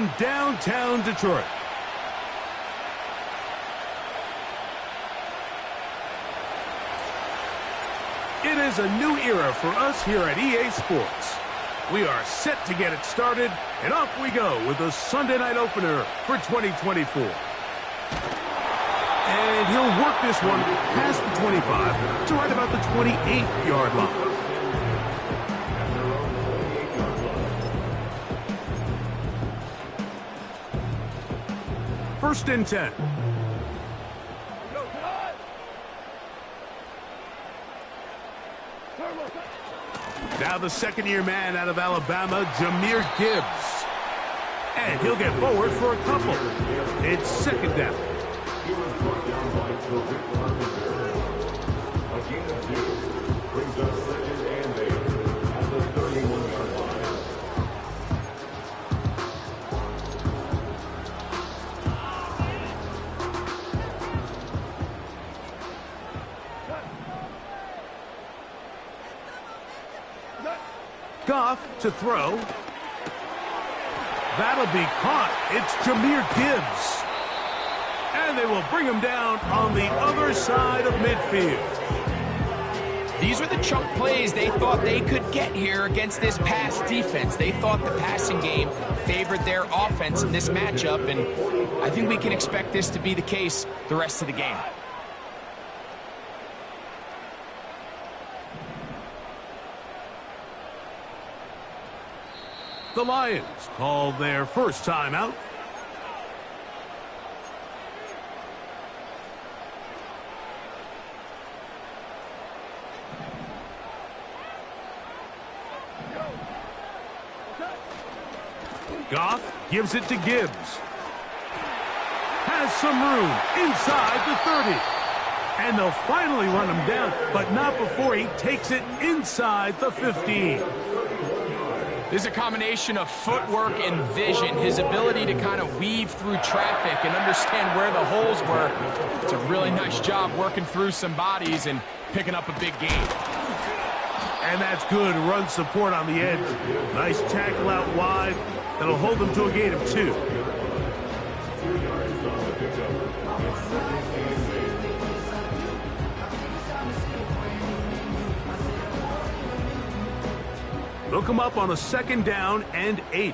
from downtown Detroit. It is a new era for us here at EA Sports. We are set to get it started, and off we go with the Sunday night opener for 2024. And he'll work this one past the 25 to right about the 28-yard line. First and 10. Now the second-year man out of Alabama, Jahmyr Gibbs. And he'll get forward for a couple. It's second down. Goff to throw. That'll be caught. It's Jahmyr Gibbs. And they will bring him down on the other side of midfield. These are the chunk plays they thought they could get here against this pass defense. They thought the passing game favored their offense in this matchup, and I think we can expect this to be the case the rest of the game. The Lions call their first timeout. Goff gives it to Gibbs. Has some room inside the 30. And they'll finally run him down, but not before he takes it inside the 15. This is a combination of footwork and vision, his ability to kind of weave through traffic and understand where the holes were. It's a really nice job working through some bodies and picking up a big gain. And that's good run support on the edge. Nice tackle out wide. That'll hold them to a gain of 2. They'll come up on a second down and 8.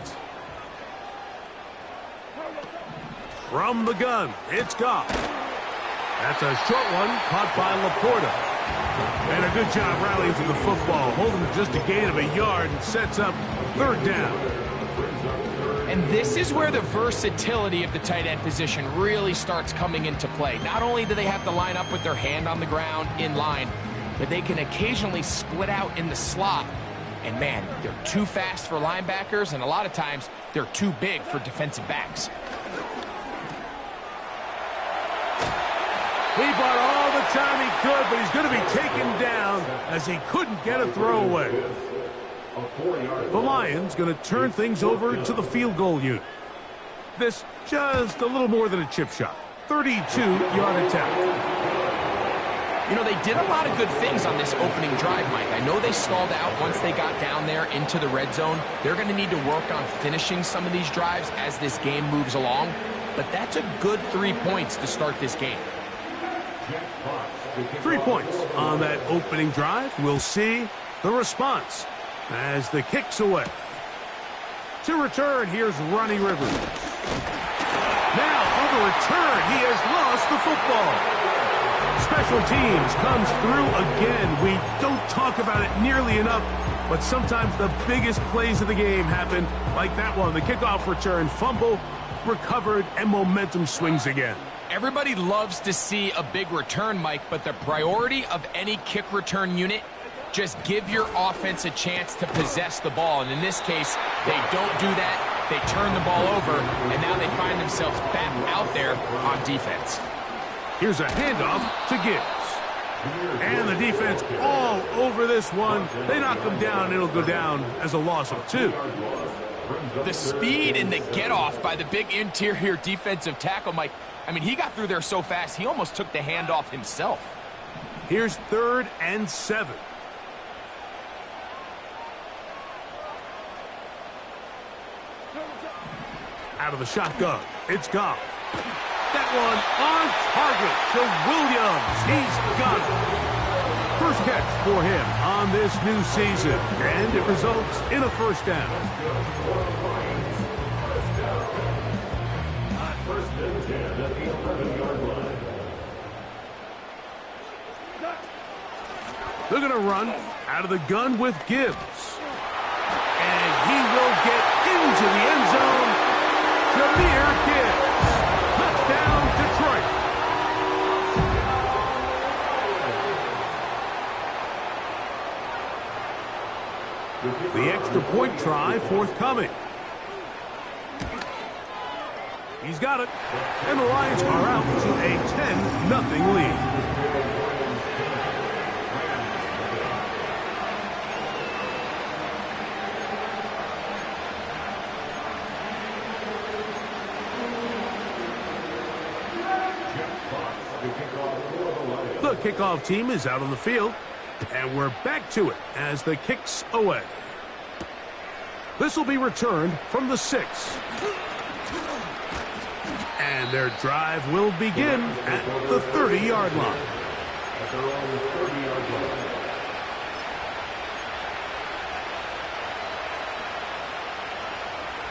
From the gun, it's Goff. That's a short one caught by Laporta. And a good job rallying to the football, holding just a gain of a yard and sets up third down. And this is where the versatility of the tight end position really starts coming into play. Not only do they have to line up with their hand on the ground in line, but they can occasionally split out in the slot. And man, they're too fast for linebackers, and a lot of times they're too big for defensive backs. He bought all the time he could, but he's going to be taken down as he couldn't get a throwaway. The Lions going to turn things over to the field goal unit. This just a little more than a chip shot. 32-yard attempt. You know, they did a lot of good things on this opening drive, Mike. I know they stalled out once they got down there into the red zone. They're going to need to work on finishing some of these drives as this game moves along. But that's a good 3 points to start this game. 3 points on that opening drive. We'll see the response as the kick's away. To return, here's Ronnie Rivers. Now, on the return, he has lost the football. Special teams comes through again. We don't talk about it nearly enough, but sometimes the biggest plays of the game happen like that one. The kickoff return, fumble, recovered, and momentum swings again. Everybody loves to see a big return, Mike, but the priority of any kick return unit, just give your offense a chance to possess the ball. And in this case, they don't do that. They turn the ball over, and now they find themselves back out there on defense. Here's a handoff to Gibbs. And the defense all over this one. They knock him down. It'll go down as a loss of 2. The speed and the get-off by the big interior defensive tackle, Mike. I mean, he got through there so fast, he almost took the handoff himself. Here's 3rd and 7. Out of the shotgun, it's Goff. That one on target to Williams. He's got it. First catch for him on this new season, and it results in a first down. They're going to run out of the gun with Gibbs. And he will get into the end zone. Jahmyr Gibbs. Touchdown, Detroit. The extra point try forthcoming. He's got it. And the Lions are out to a 10-0 lead. The kickoff team is out on the field, and we're back to it as the kick's away. This will be returned from the 6. And their drive will begin at the 30-yard line.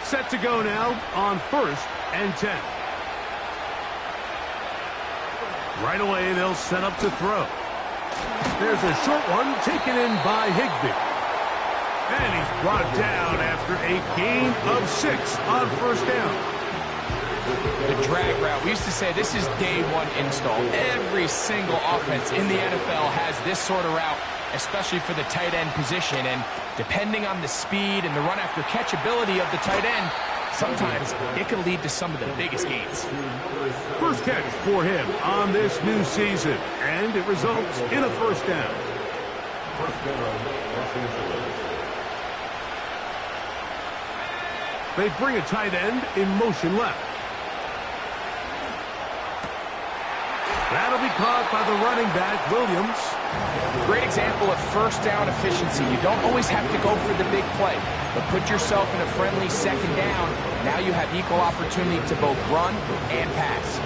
Set to go now on 1st and 10. Right away, they'll set up to throw. There's a short one taken in by Higbee. And he's brought down after a gain of 6 on first down. The drag route. We used to say this is day one install. Every single offense in the NFL has this sort of route, especially for the tight end position. And depending on the speed and the run after catch ability of the tight end, sometimes it can lead to some of the biggest gains. First catch for him on this new season, and it results in a first down. They bring a tight end in motion left. That'll be caught by the running back, Williams. Great example of first down efficiency. You don't always have to go for the big play, but put yourself in a friendly second down. Now you have equal opportunity to both run and pass.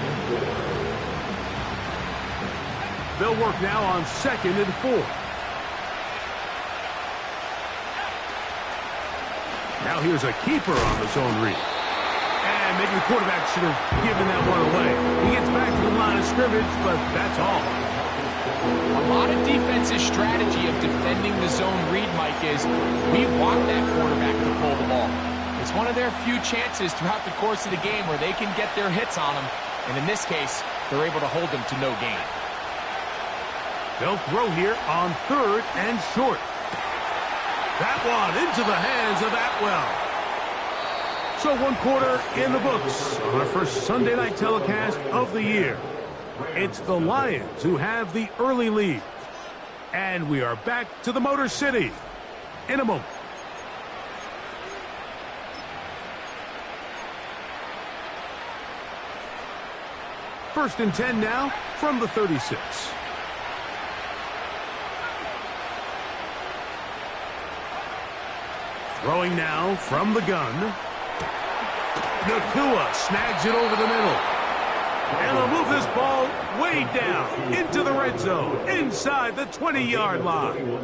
They'll work now on 2nd and 4. Now here's a keeper on the zone read. And maybe the quarterback should have given that one away. He gets back to the line of scrimmage, but that's all. A lot of defense's strategy of defending the zone read, Mike, is we want that quarterback to pull the ball. It's one of their few chances throughout the course of the game where they can get their hits on him. And in this case, they're able to hold him to no gain. They'll throw here on 3rd and short. That one into the hands of Atwell. So 1 quarter in the books on our first Sunday night telecast of the year. It's the Lions who have the early lead. And we are back to the Motor City in a moment. First and 10 now from the 36. Throwing now from the gun. Nakua snags it over the middle. And they'll move this ball way down into the red zone, inside the 20-yard line.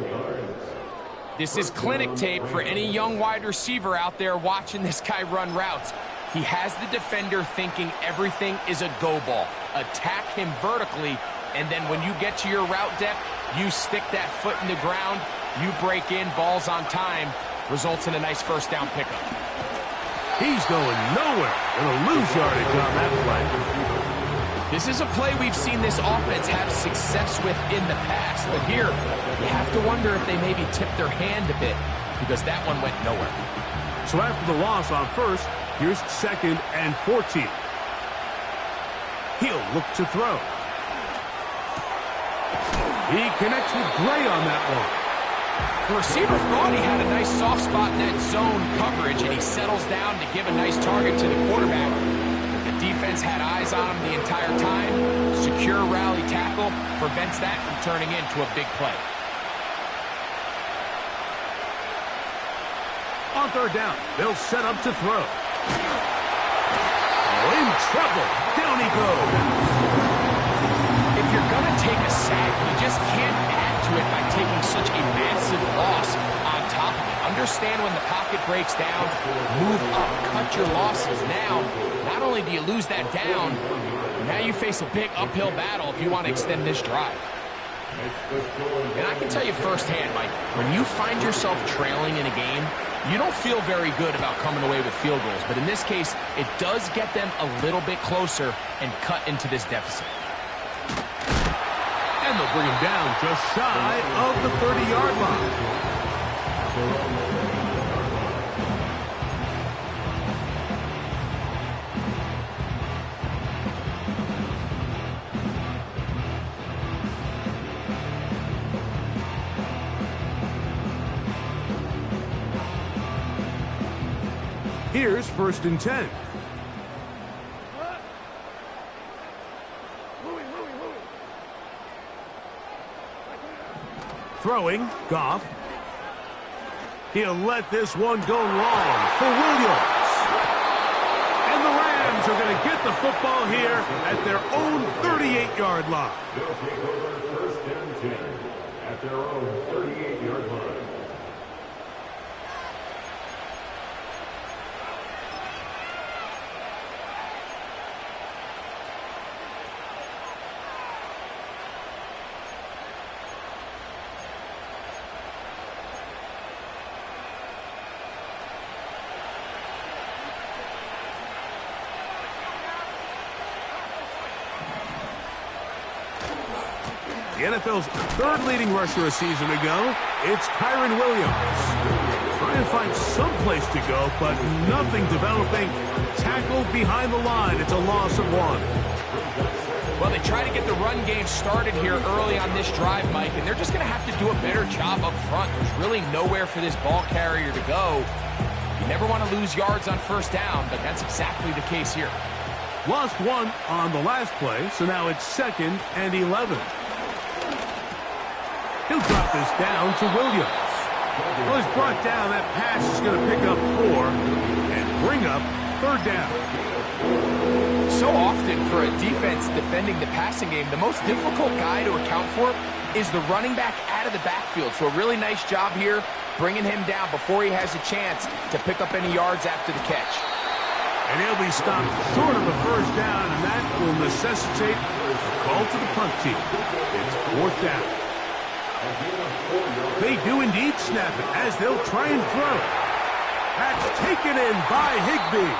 This is clinic tape for any young wide receiver out there watching this guy run routes. He has the defender thinking everything is a go ball. Attack him vertically, and then when you get to your route depth, you stick that foot in the ground, you break in, balls on time, results in a nice first down pickup. He's going nowhere. Gonna lose yardage on that play. This is a play we've seen this offense have success with in the past, but here, you have to wonder if they maybe tipped their hand a bit, because that one went nowhere. So after the loss on first, here's 2nd and 14. He'll look to throw. He connects with Gray on that one. The receiver thought he had a nice soft spot in that zone coverage, and he settles down to give a nice target to the quarterback. But the defense had eyes on him the entire time. Secure rally tackle prevents that from turning into a big play. On 3rd down, they'll set up to throw. down he goes. If you're going to take a sack, you just can't add to it by taking such a massive loss on top of it. Understand when the pocket breaks down, move up, cut your losses. Now, not only do you lose that down, now you face a big uphill battle if you want to extend this drive. And I can tell you firsthand, Mike, when you find yourself trailing in a game, you don't feel very good about coming away with field goals. But in this case, it does get them a little bit closer and cut into this deficit. And they'll bring him down just shy of the 30-yard line. Here's 1st and 10. Throwing, Goff. He'll let this one go long for Williams. And the Rams are going to get the football here at their own 38-yard line. They'll take over 1st and 10 at their own 38-yard line. The NFL's 3rd leading rusher a season ago, it's Kyron Williams. Trying to find some place to go, but nothing developing. Tackled behind the line. It's a loss of 1. Well, they try to get the run game started here early on this drive, Mike, and they're just going to have to do a better job up front. There's really nowhere for this ball carrier to go. You never want to lose yards on 1st down, but that's exactly the case here. Lost 1 on the last play, so now it's 2nd and 11. He'll drop this down to Williams. Well, he's brought down. That pass is going to pick up 4 and bring up 3rd down. So often for a defense defending the passing game, the most difficult guy to account for is the running back out of the backfield. So a really nice job here bringing him down before he has a chance to pick up any yards after the catch. And he'll be stopped short of a 1st down, and that will necessitate a call to the punt team. It's 4th down. They do indeed snap it as they'll try and throw. That's taken in by Higbee.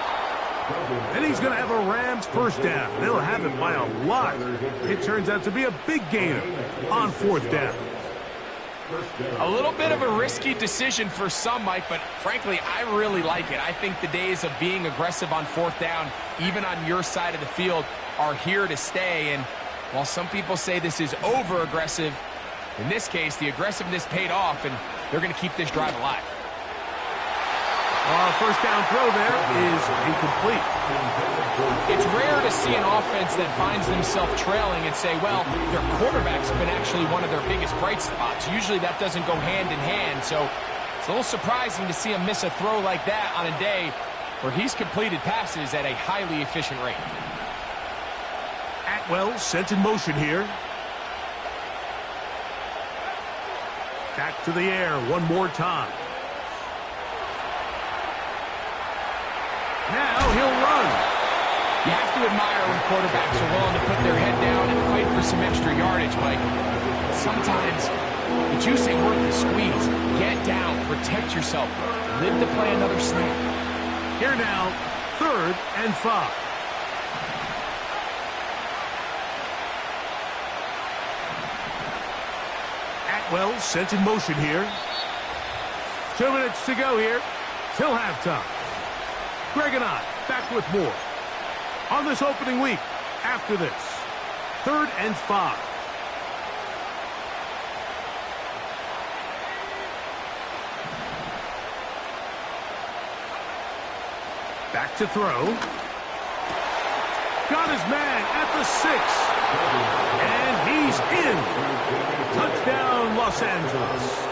And he's going to have a Rams 1st down. They'll have it by a lot. It turns out to be a big gainer on 4th down. A little bit of a risky decision for some, Mike, but frankly, I really like it. I think the days of being aggressive on 4th down, even on your side of the field, are here to stay. And while some people say this is over-aggressive, in this case, the aggressiveness paid off, and they're going to keep this drive alive. 1st down throw there is incomplete. It's rare to see an offense that finds themselves trailing and say, well, their quarterback's been actually one of their biggest bright spots. Usually that doesn't go hand in hand, so it's a little surprising to see him miss a throw like that on a day where he's completed passes at a highly efficient rate. Atwell sent in motion here. Back to the air one more time. Now he'll run. You have to admire when quarterbacks are willing to put their head down and fight for some extra yardage, Mike. Sometimes the juice ain't worth the squeeze. Get down, protect yourself, live to play another snap. Here now, 3rd and 5. Atwell sent in motion here. 2 minutes to go here till halftime. Greg and I back with more on this opening week after this. 3rd and 5. Back to throw. Got his man at the 6. And he's in. Touchdown, Los Angeles.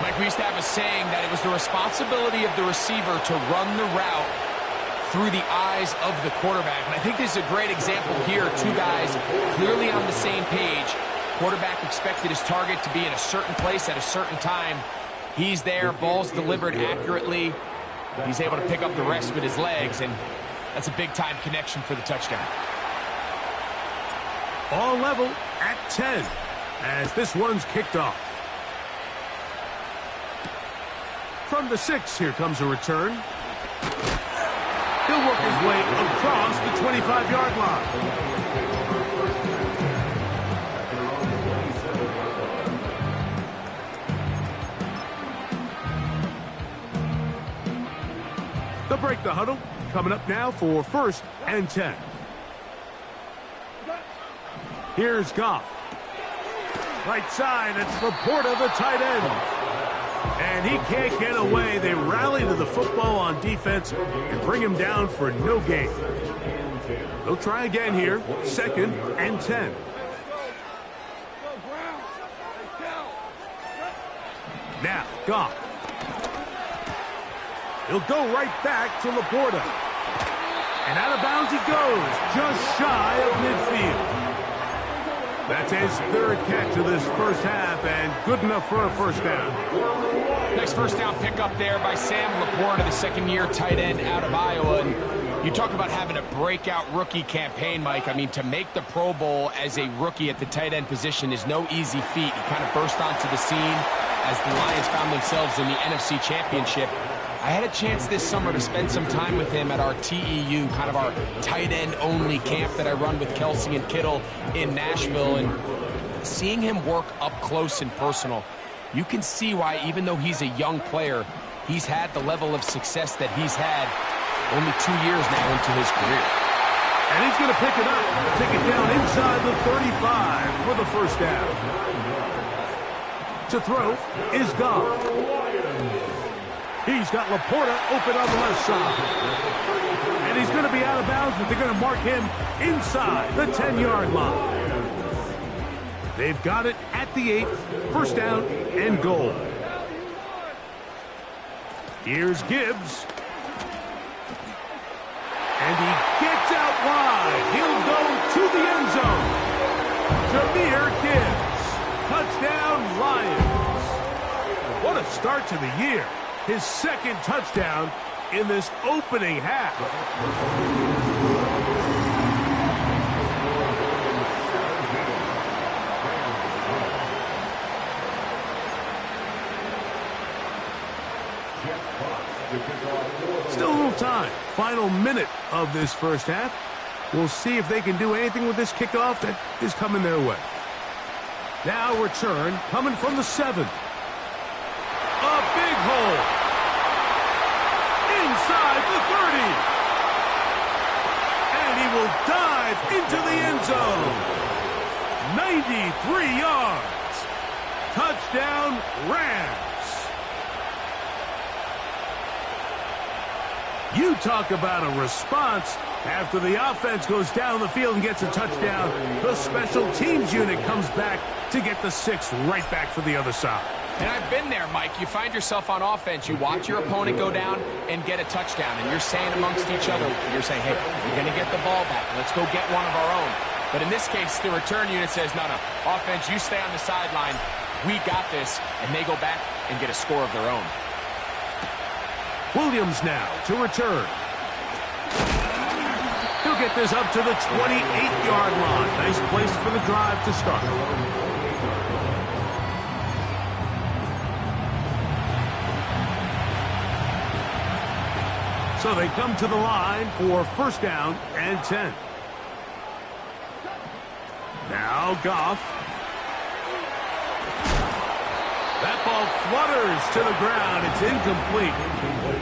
Mike, we used to have a saying that it was the responsibility of the receiver to run the route through the eyes of the quarterback. And I think this is a great example here. Two guys clearly on the same page. Quarterback expected his target to be in a certain place at a certain time. He's there, ball's delivered accurately. He's able to pick up the rest with his legs, and that's a big-time connection for the touchdown. All level at 10 as this one's kicked off. From the 6, here comes a return. He'll work his way across the 25-yard line. They'll break the huddle. Coming up now for 1st and 10. Here's Goff. Right side, it's Laporta, the tight end. And he can't get away. They rally to the football on defense and bring him down for no gain. They'll try again here. 2nd and 10. Now, Goff. He'll go right back to Laporta. And out of bounds he goes, just shy of midfield. That's his 3rd catch of this first half, and good enough for a first down. Nice first down pickup there by Sam Laporta, the second-year tight end out of Iowa. And you talk about having a breakout rookie campaign, Mike. I mean, to make the Pro Bowl as a rookie at the tight end position is no easy feat. He kind of burst onto the scene as the Lions found themselves in the NFC Championship. I had a chance this summer to spend some time with him at our TEU, kind of our tight end only camp that I run with Kelsey and Kittle in Nashville. And seeing him work up close and personal, you can see why, even though he's a young player, he's had the level of success that he's had only 2 years now into his career. And he's going to pick it up, take it down inside the 35 for the first down. To throw is Goff. He's got Laporta open on the left side. And he's going to be out of bounds, but they're going to mark him inside the 10-yard line. They've got it at the 8, 1st down and goal. Here's Gibbs. And he gets out wide. He'll go to the end zone. Jahmyr Gibbs. Touchdown, Lions. What a start to the year. His 2nd touchdown in this opening half. Still a little time. Final minute of this first half. We'll see if they can do anything with this kickoff that is coming their way. Now return coming from the 7. A big hole. Inside the 30. And he will dive into the end zone. 93 yards. Touchdown, Rams. You talk about a response. After the offense goes down the field and gets a touchdown, the special teams unit comes back to get the 6 right back for the other side. And I've been there, Mike. You find yourself on offense. You watch your opponent go down and get a touchdown, and you're saying amongst each other, you're saying, hey, we're going to get the ball back. Let's go get one of our own. But in this case, the return unit says, no, offense, you stay on the sideline. We got this. And they go back and get a score of their own. Williams now to return. He'll get this up to the 28-yard line. Nice place for the drive to start. So they come to the line for 1st down and 10. Now Goff. That ball flutters to the ground. It's incomplete.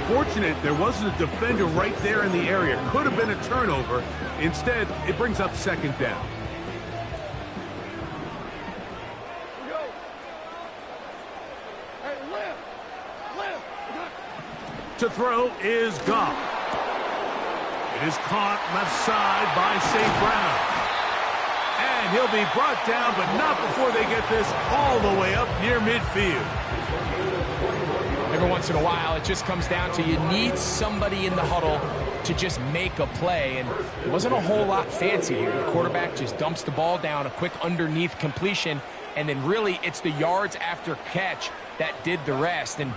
Fortunate there wasn't a defender right there in the area. Could have been a turnover. Instead, it brings up 2nd down. To throw is Goff. It is caught left side by St. Brown. And he'll be brought down, but not before they get this all the way up near midfield. Every once in a while, it just comes down to you need somebody in the huddle to just make a play, and it wasn't a whole lot fancy here. The quarterback just dumps the ball down, a quick underneath completion, and then really it's the yards after catch that did the rest, and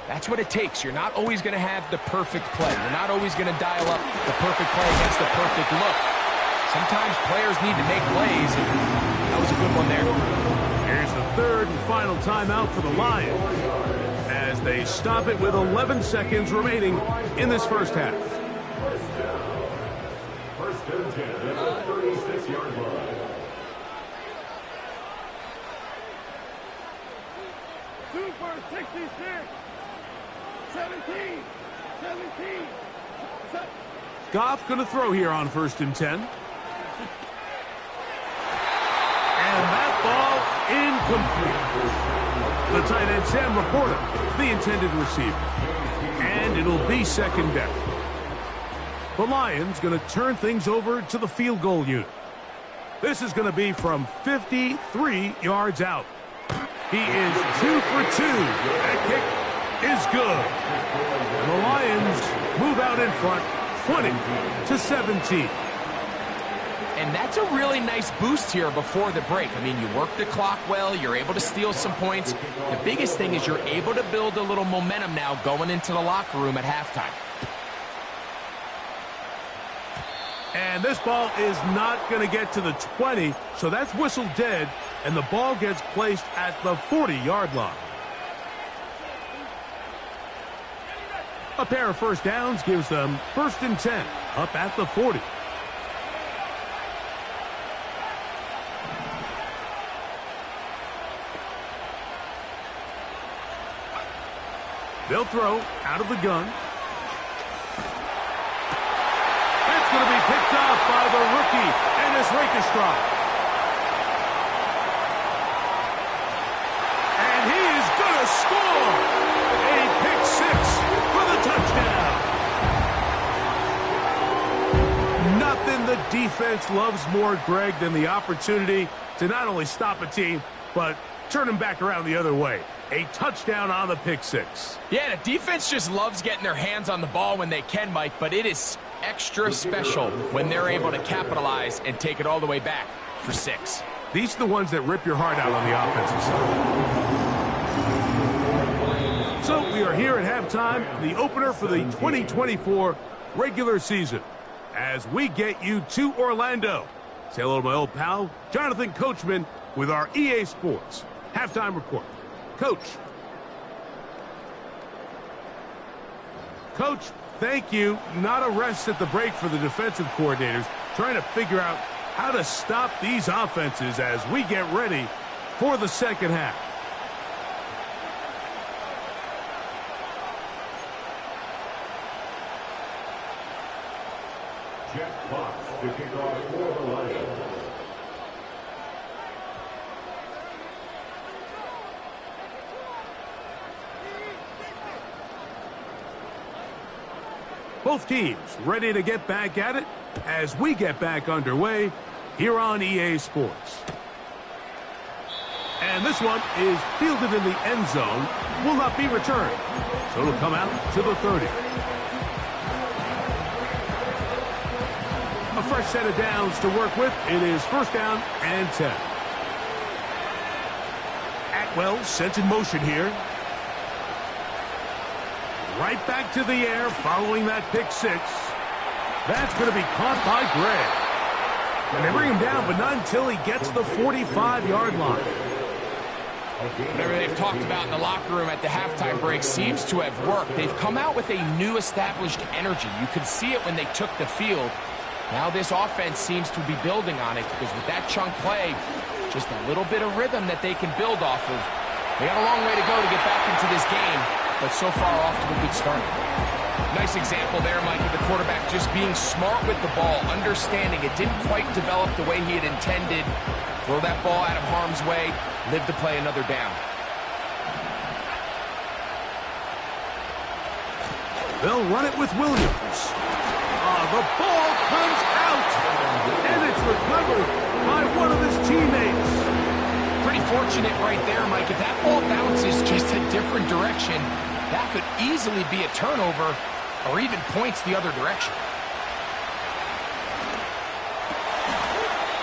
that's what it takes. You're not always going to have the perfect play. You're not always going to dial up the perfect play against the perfect look. Sometimes players need to make plays, and that was a good one there. Here's the third and final timeout for the Lions as they stop it with 11 seconds remaining in this first half. First and 10 at the 36-yard line. Super 66, 17. Goff going to throw here on first and 10. And that ball incomplete. The tight end, Sam Laporta, the intended receiver. And it'll be second down. The Lions going to turn things over to the field goal unit. This is going to be from 53 yards out. He is 2 for 2. That kick is good. And the Lions move out in front, 20-17. And that's a really nice boost here before the break. I mean, you work the clock well, you're able to steal some points. The biggest thing is you're able to build a little momentum now going into the locker room at halftime. And this ball is not going to get to the 20, so that's whistled dead, and the ball gets placed at the 40-yard line. A pair of first downs gives them first and 10, up at the 40. They'll throw out of the gun. That's going to be picked off by the rookie, Ennis Rakestraw. And he is going to score a pick six for the touchdown. Nothing the defense loves more, Greg, than the opportunity to not only stop a team, but turn them back around the other way. A touchdown on the pick six. Yeah, the defense just loves getting their hands on the ball when they can, Mike, but it is extra special when they're able to capitalize and take it all the way back for 6. These are the ones that rip your heart out on the offensive side. So we are here at halftime, the opener for the 2024 regular season, as we get you to Orlando. Say hello to my old pal, Jonathan Coachman, with our EA Sports halftime report. Coach, thank you. Not a rest at the break for the defensive coordinators, trying to figure out how to stop these offenses as we get ready for the second half. Jeff Fox to kick off for the Lions. Both teams ready to get back at it as we get back underway here on EA Sports. And this one is fielded in the end zone, will not be returned. So it'll come out to the 30. A fresh set of downs to work with. It is first down and 10. Atwell sent in motion here. Right back to the air following that pick six. That's going to be caught by Gray. And they bring him down, but not until he gets the 45-yard line. Whatever they've talked about in the locker room at the halftime break seems to have worked. They've come out with a new established energy. You could see it when they took the field. Now this offense seems to be building on it because with that chunk play, just a little bit of rhythm that they can build off of. They got a long way to go to get back into this game, but so far off to a good start. Nice example there, Mike, of the quarterback just being smart with the ball, understanding it didn't quite develop the way he had intended. Throw that ball out of harm's way, live to play another down. They'll run it with Williams. The ball comes out, and it's recovered by one of his teammates. Pretty fortunate right there, Mike. If that ball bounces just a different direction, that could easily be a turnover or even points the other direction.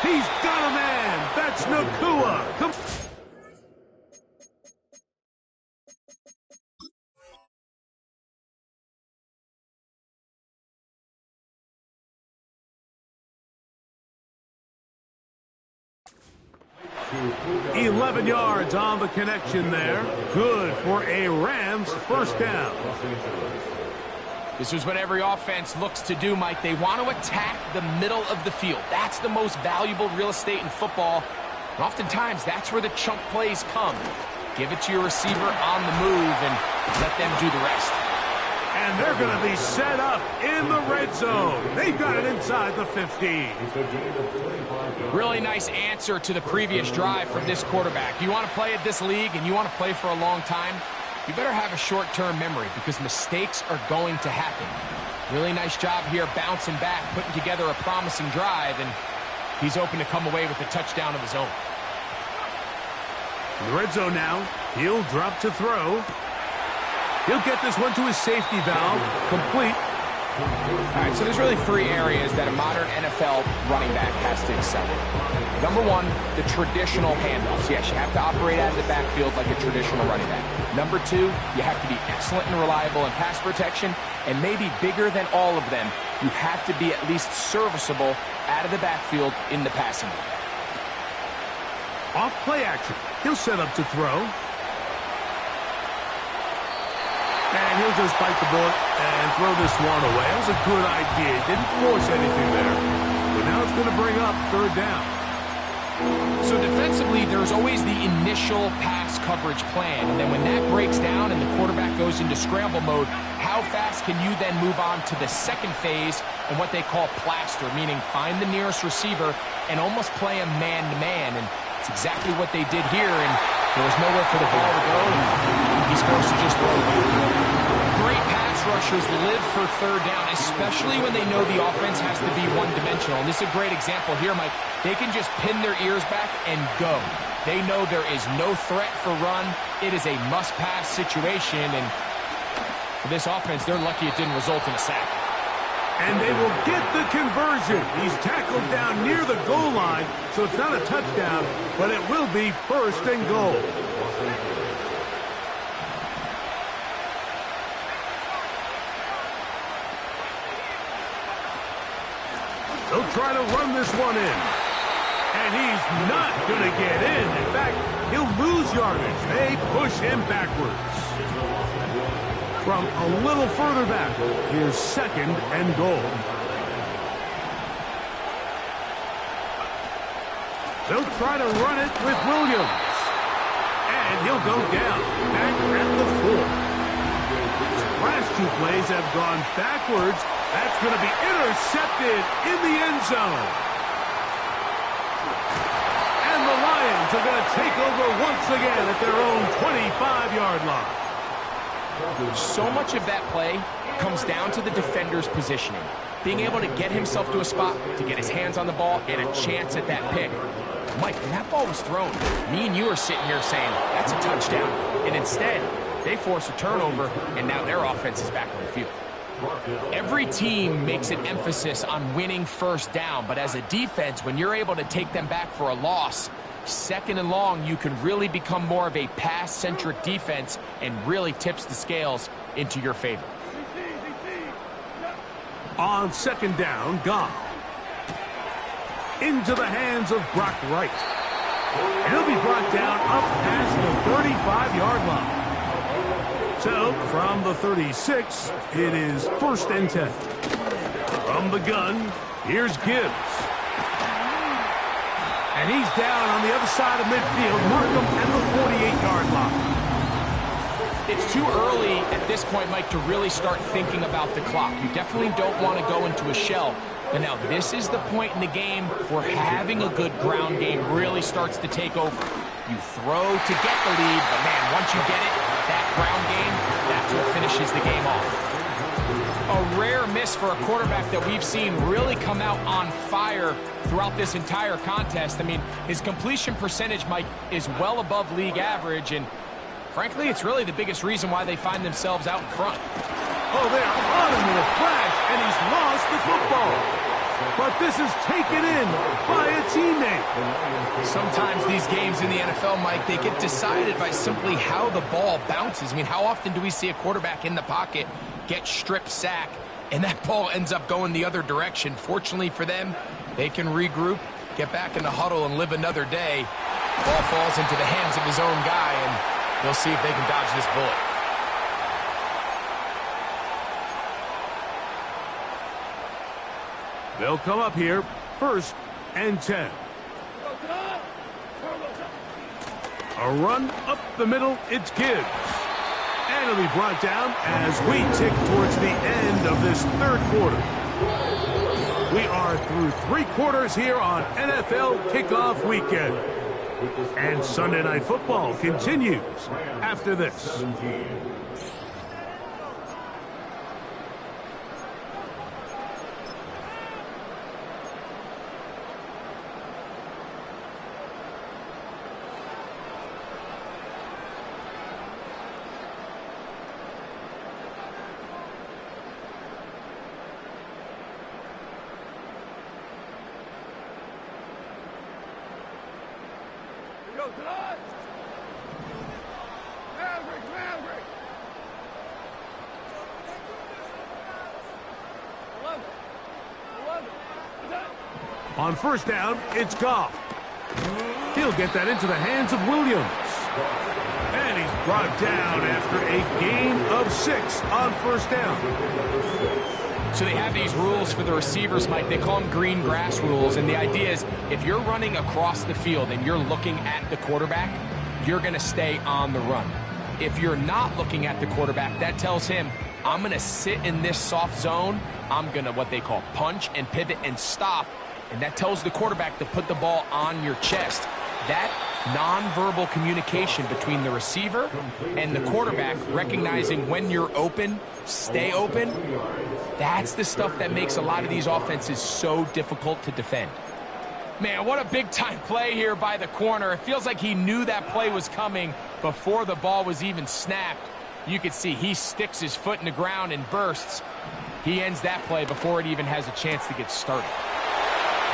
He's got a man. That's Nakua. Come 11 yards on the connection there. Good for a Rams first down. This is what every offense looks to do, Mike. They want to attack the middle of the field. That's the most valuable real estate in football. And oftentimes, that's where the chunk plays come. Give it to your receiver on the move and let them do the rest. And they're going to be set up in the red zone. They've got it inside the 15. Really nice answer to the previous drive from this quarterback. You want to play at this league and you want to play for a long time, you better have a short-term memory because mistakes are going to happen. Really nice job here bouncing back, putting together a promising drive, and he's open to come away with a touchdown of his own. In the red zone now, he'll drop to throw. He'll get this one to his safety valve, complete. All right, so there's really three areas that a modern NFL running back has to excel in. Number one, the traditional handoffs. Yes, you have to operate out of the backfield like a traditional running back. Number two, you have to be excellent and reliable in pass protection, and maybe bigger than all of them, you have to be at least serviceable out of the backfield in the passing game. Off play action. He'll set up to throw. And he'll just bite the bullet and throw this one away. That was a good idea. Didn't force anything there. But now it's going to bring up third down. So defensively, there's always the initial pass coverage plan. And then when that breaks down and the quarterback goes into scramble mode, how fast can you then move on to the second phase and what they call plaster, meaning find the nearest receiver and almost play him man-to-man. And it's exactly what they did here. And there was nowhere for the ball to go. He's forced to just throw it. Great pass rushers live for third down, especially when they know the offense has to be one-dimensional. And this is a great example here, Mike. They can just pin their ears back and go. They know there is no threat for run. It is a must-pass situation. And for this offense, they're lucky it didn't result in a sack. And they will get the conversion. He's tackled down near the goal line, so it's not a touchdown, but it will be first and goal. They'll try to run this one in. And he's not going to get in. In fact, he'll lose yardage. They push him backwards. From a little further back, here's second and goal. They'll try to run it with Williams. And he'll go down, back at the 4. Last two plays have gone backwards. That's going to be intercepted in the end zone. And the Lions are going to take over once again at their own 25-yard line. So much of that play comes down to the defender's positioning. Being able to get himself to a spot, to get his hands on the ball, get a chance at that pick. Mike, when that ball was thrown, me and you are sitting here saying, that's a touchdown. And instead, they force a turnover, and now their offense is back on the field. Every team makes an emphasis on winning first down, but as a defense, when you're able to take them back for a loss, second and long, you can really become more of a pass-centric defense and really tips the scales into your favor. On second down, Goff. Into the hands of Brock Wright. And he'll be brought down up past the 35-yard line. So, from the 36, it is first and 10. From the gun, here's Gibbs. And he's down on the other side of midfield, Markham at the 48-yard line. It's too early at this point, Mike, to really start thinking about the clock. You definitely don't want to go into a shell. But now this is the point in the game where having a good ground game really starts to take over. You throw to get the lead, but man, once you get it, that ground game, that's what finishes the game off. A rare miss for a quarterback that we've seen really come out on fire throughout this entire contest. I mean, his completion percentage, Mike, is well above league average, and frankly, it's really the biggest reason why they find themselves out in front. Oh, they're on him with a flash, and he's lost the football. but this is taken in by a teammate. Sometimes these games in the NFL, Mike, they get decided by simply how the ball bounces. I mean, how often do we see a quarterback in the pocket get strip sack, and that ball ends up going the other direction? Fortunately for them, they can regroup, get back in the huddle, and live another day. Ball falls into the hands of his own guy, and they'll see if they can dodge this bullet. They'll come up here, 1st and 10. A run up the middle, it's Gibbs. And it'll be brought down as we tick towards the end of this 3rd quarter. We are through 3 quarters here on NFL Kickoff Weekend. And Sunday Night Football continues after this. On 1st down, it's Goff. He'll get that into the hands of Williams. And he's brought down after a gain of 6 on 1st down. So they have these rules for the receivers, Mike. They call them green grass rules. And the idea is if you're running across the field and you're looking at the quarterback, you're going to stay on the run. If you're not looking at the quarterback, that tells him, I'm going to sit in this soft zone. I'm going to what they call punch and pivot and stop. And that tells the quarterback to put the ball on your chest. That nonverbal communication between the receiver and the quarterback, recognizing when you're open, stay open, that's the stuff that makes a lot of these offenses so difficult to defend. Man, what a big-time play here by the corner. It feels like he knew that play was coming before the ball was even snapped. You can see he sticks his foot in the ground and bursts. He ends that play before it even has a chance to get started.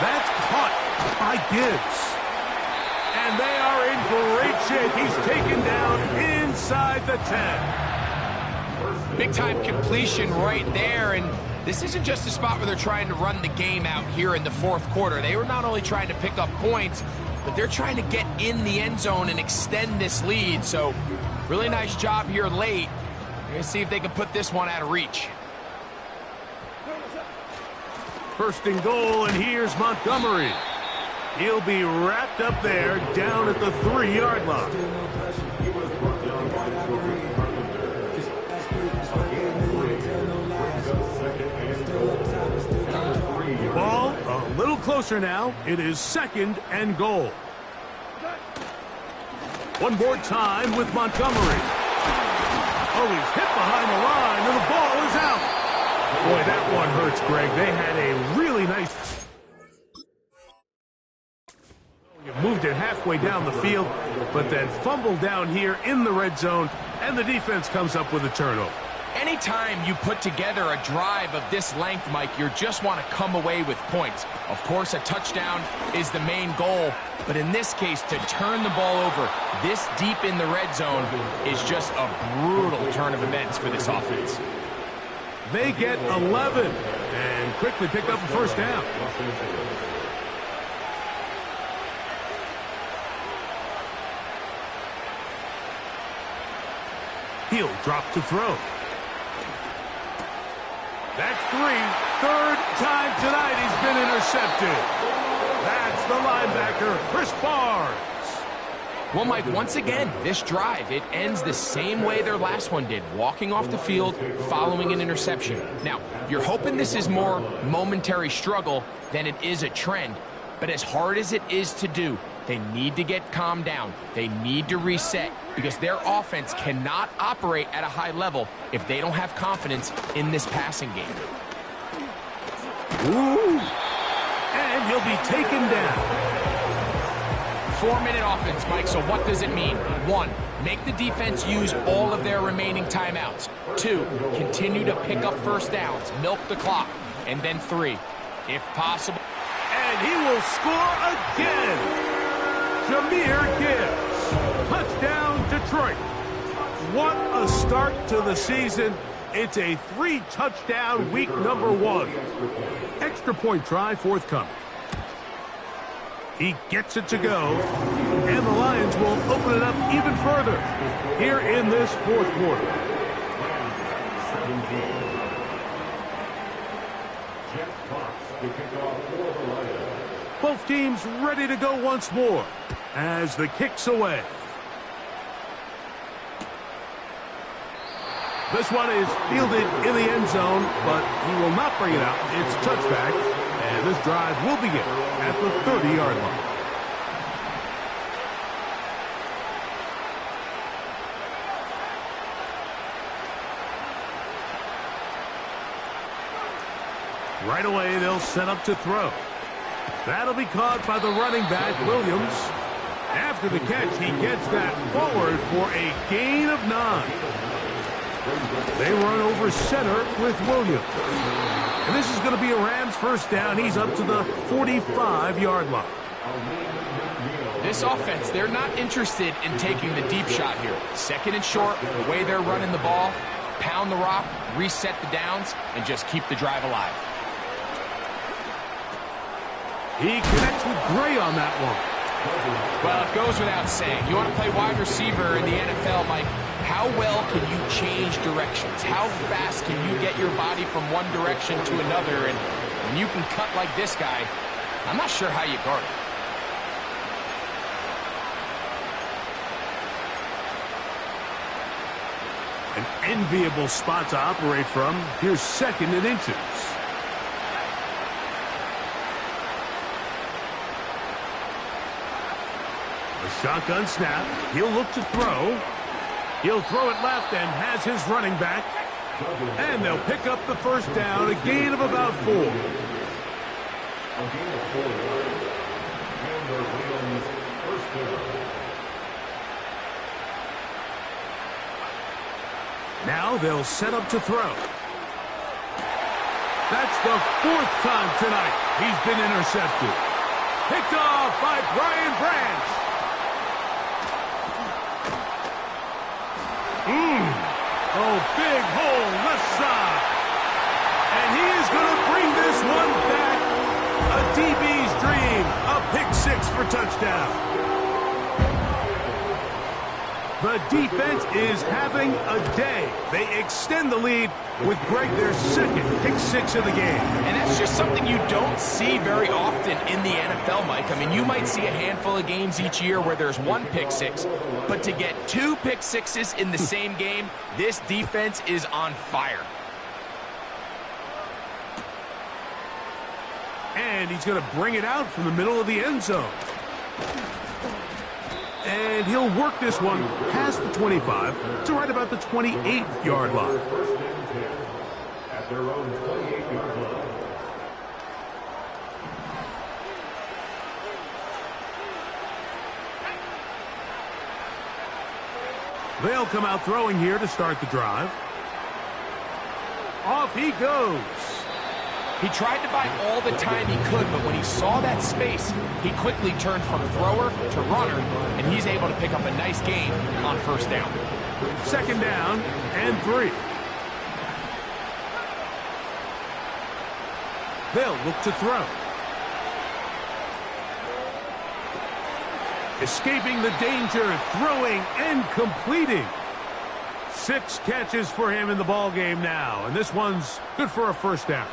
That's caught by Gibbs. And they are in great shape. He's taken down inside the 10. Big-time completion right there, and this isn't just a spot where they're trying to run the game out here in the 4th quarter. They were not only trying to pick up points, but they're trying to get in the end zone and extend this lead. So, really nice job here late. We're going to see if they can put this one out of reach. 1st and goal, and here's Montgomery. He'll be wrapped up there down at the 3-yard line. Ball a little closer now. It is 2nd and goal. One more time with Montgomery. Oh, he's hit behind the line, and the ball is out. Boy, that one hurts, Greg. They had a really nice... Moved it halfway down the field, but then fumbled down here in the red zone, and the defense comes up with a turnover. Anytime you put together a drive of this length, Mike, you just want to come away with points. Of course, a touchdown is the main goal, but in this case, to turn the ball over this deep in the red zone is just a brutal turn of events for this offense. They get 11 and quickly pick up a 1st down. He'll drop to throw. That's 3. 3rd time tonight he's been intercepted. That's the linebacker, Chris Barnes. Well, Mike, once again, this drive, it ends the same way their last one did, walking off the field, following an interception. Now, you're hoping this is more momentary struggle than it is a trend, but as hard as it is to do, they need to get calmed down. They need to reset because their offense cannot operate at a high level if they don't have confidence in this passing game. Ooh. And he'll be taken down. 4-minute offense, Mike, so what does it mean? 1, make the defense use all of their remaining timeouts. 2, continue to pick up 1st downs, milk the clock. And then 3, if possible. And he will score again. Jahmyr Gibbs. Touchdown, Detroit. What a start to the season. It's a 3-touchdown week number 1. Extra point try forthcoming. He gets it to go. And the Lions will open it up even further here in this fourth quarter. Both teams ready to go once more as the kick's away. This one is fielded in the end zone, but he will not bring it out. It's a touchback, and this drive will begin at the 30-yard line. Right away, they'll set up to throw. That'll be caught by the running back, Williams. After the catch, he gets that forward for a gain of 9. They run over center with Williams. And this is going to be a Rams first down. He's up to the 45-yard line. This offense, they're not interested in taking the deep shot here. Second and short, the way they're running the ball, pound the rock, reset the downs, and just keep the drive alive. He connects with Gray on that one. Well, it goes without saying. You want to play wide receiver in the NFL, Mike, how well can you change directions? How fast can you get your body from one direction to another? And when you can cut like this guy, I'm not sure how you guard it. it. An enviable spot to operate from. Here's 2nd and inches. A shotgun snap. He'll look to throw. He'll throw it left and has his running back. And they'll pick up the first down, a gain of about 4. Now they'll set up to throw. That's the 4th time tonight he's been intercepted. Picked off by Brian Branch. Oh, big hole left side. And he is going to bring this one back. A DB's dream. A pick-6 for touchdown. The defense is having a day. They extend the lead with Greg, their 2nd pick-6 of the game. And that's just something you don't see very often in the NFL, Mike. I mean, you might see a handful of games each year where there's 1 pick-6, but to get 2 pick-6s in the same game, this defense is on fire. And he's going to bring it out from the middle of the end zone. And he'll work this one past the 25 to right about the 28-yard line. At their own 28-yard line. They'll come out throwing here to start the drive. Off he goes. He tried to buy all the time he could, but when he saw that space, he quickly turned from thrower to runner, and he's able to pick up a nice gain on first down. 2nd down and 3. They'll look to throw. Escaping the danger, throwing and completing. 6 catches for him in the ball game now, and this one's good for a first down.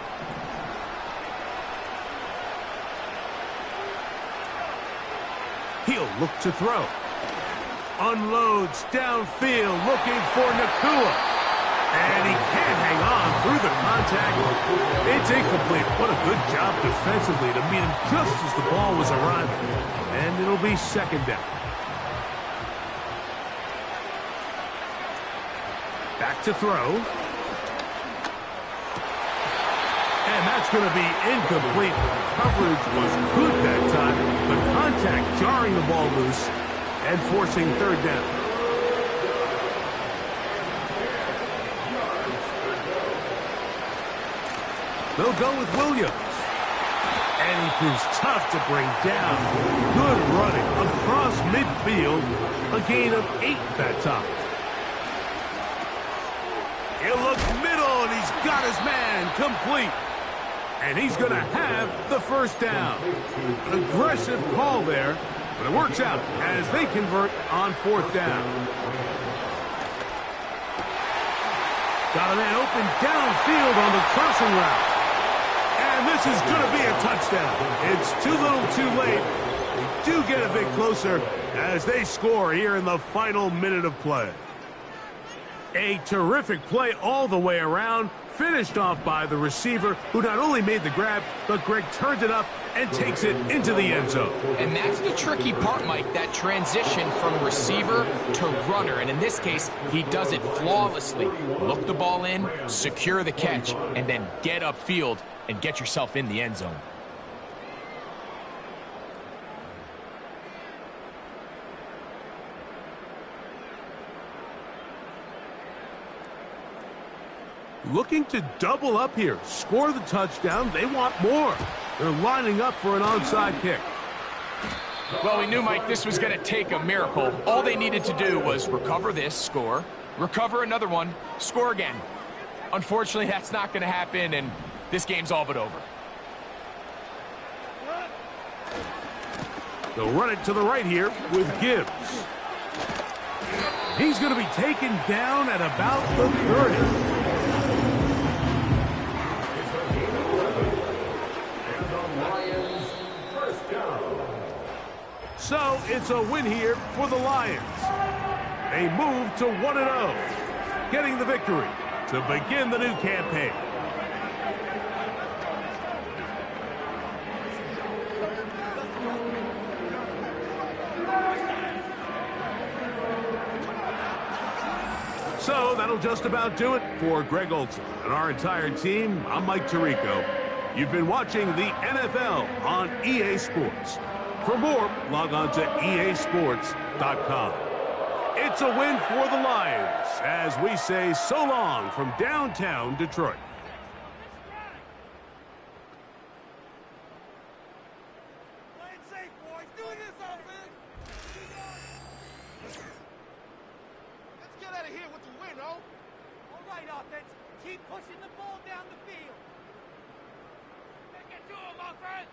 He'll look to throw. Unloads downfield, looking for Nakua. And he can't hang on through the contact. It's incomplete. What a good job defensively to meet him just as the ball was arriving. And it'll be 2nd down. Back to throw. And that's going to be incomplete. Coverage was good that time. The contact jarring the ball loose and forcing 3rd down. They'll go with Williams. And he proves tough to bring down. Good running across midfield. A gain of 8 that time. He'll look middle, and he's got his man complete. And he's going to have the first down. An aggressive call there, but it works out as they convert on 4th down. Got a man open downfield on the crossing route. And this is going to be a touchdown. It's too little too late. They do get a bit closer as they score here in the final minute of play. A terrific play all the way around, finished off by the receiver, who not only made the grab, but Greg turned it up and takes it into the end zone. And that's the tricky part, Mike, that transition from receiver to runner. And in this case, he does it flawlessly. Look the ball in, secure the catch, and then get upfield and get yourself in the end zone. Looking to double up here, score the touchdown. They want more. They're lining up for an onside kick. Well, we knew, Mike, this was going to take a miracle. All they needed to do was recover this, score, recover another one, score again. Unfortunately, that's not going to happen, and this game's all but over. They'll run it to the right here with Gibbs. He's going to be taken down at about the 30. So it's a win here for the Lions. They move to 1-0, getting the victory to begin the new campaign. So that'll just about do it for Greg Olson and our entire team. I'm Mike Tirico. You've been watching the NFL on EA Sports. For more, log on to easports.com. It's a win for the Lions as we say so long from downtown Detroit. Play it safe, boys. Do this offense. Let's get out of here with the win, oh? All right, offense. Keep pushing the ball down the field. Take it to him, offense.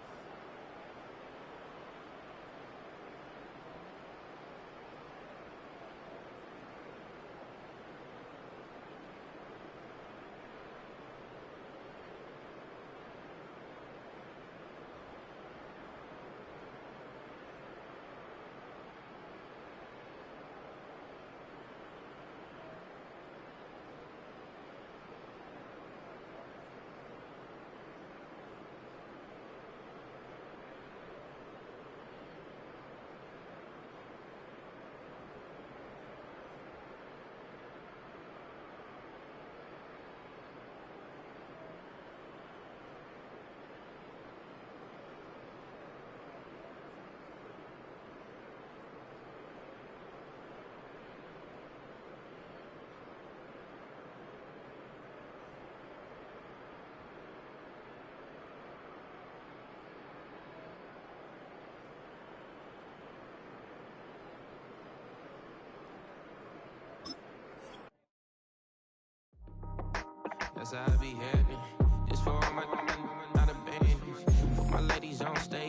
That's how I be heading. Just for all my not a Benz. For my ladies on stage.